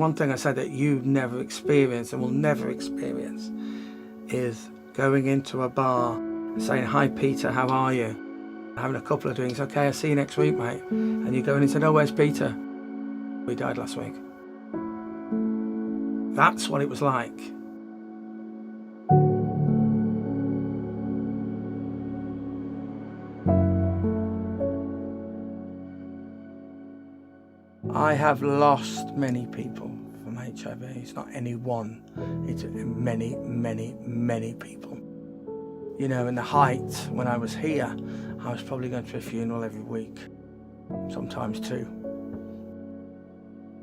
one thing I said that you've never experienced and will never experience is going into a bar and saying, "Hi Peter, how are you?" Having a couple of drinks. "Okay, I'll see you next week, mate." And you go in and say, "Oh, where's Peter?" "We died last week." That's what it was like. I have lost many people from HIV. It's not any one, it's many, many, many people. You know, in the height, when I was here, I was probably going to a funeral every week, sometimes two.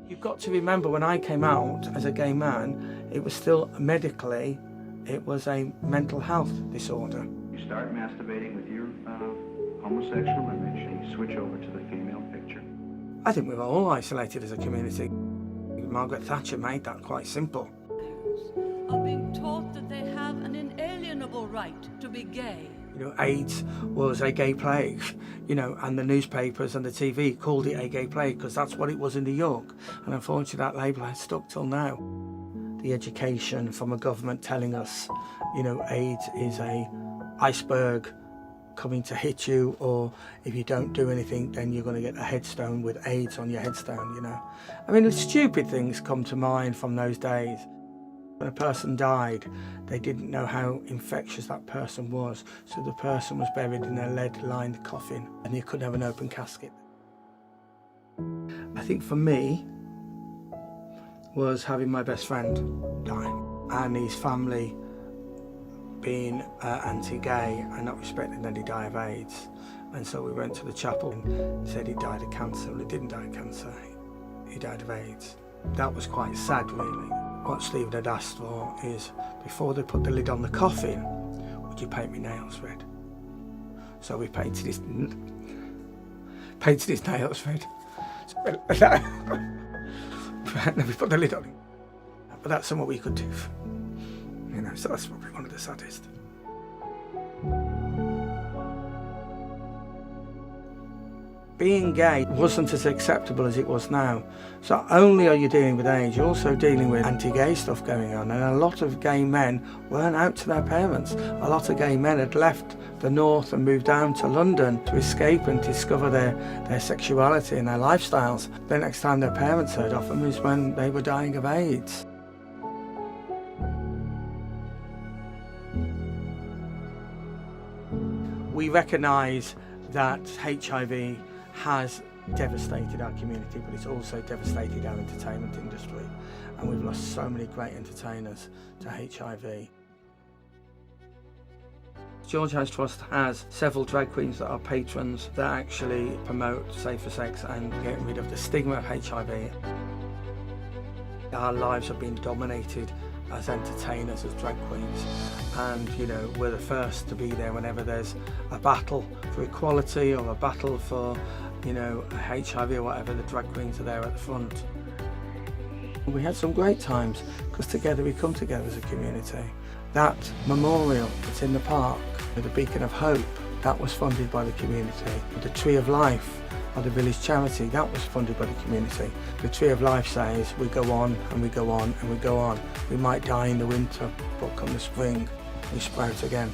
You've got to remember, when I came out as a gay man, it was still medically, it was a mental health disorder. You start masturbating with your homosexual image and you switch over to the female picture. I think we were all isolated as a community. Margaret Thatcher made that quite simple. Are being taught that they have an inalienable right to be gay. You know, AIDS was a gay plague, you know, and the newspapers and the TV called it a gay plague because that's what it was in New York. And unfortunately that label has stuck till now. The education from a government telling us, you know, AIDS is a iceberg coming to hit you, or if you don't do anything then you're going to get a headstone with AIDS on your headstone, you know. I mean, stupid things come to mind from those days. When a person died, they didn't know how infectious that person was, so the person was buried in a lead-lined coffin and you couldn't have an open casket. I think for me was having my best friend die and his family being anti-gay and not respecting that he died of AIDS. And so we went to the chapel and said he died of cancer. Well, he didn't die of cancer, he died of AIDS. That was quite sad, really. What Stephen had asked for is, before they put the lid on the coffin, would you paint me nails red? So we painted his nails red. And then we put the lid on it. But that's something we could do. You know, so that's probably one of the saddest. Being gay wasn't as acceptable as it was now. So not only are you dealing with AIDS, you're also dealing with anti-gay stuff going on. And a lot of gay men weren't out to their parents. A lot of gay men had left the north and moved down to London to escape and discover their sexuality and their lifestyles. The next time their parents heard of them is when they were dying of AIDS. We recognise that HIV has devastated our community, but it's also devastated our entertainment industry, and we've lost so many great entertainers to HIV. George House Trust has several drag queens that are patrons that actually promote safer sex and getting rid of the stigma of HIV. Our lives have been dominated as entertainers, as drag queens, and you know, we're the first to be there whenever there's a battle for equality or a battle for, you know, HIV or whatever. The drag queens are there at the front. We had some great times because together we come together as a community. That memorial that's in the park, the Beacon of Hope, that was funded by the community. The Tree of Life, or the village charity, that was funded by the community. The Tree of Life says we go on and we go on and we go on. We might die in the winter, but come the spring, we sprout again.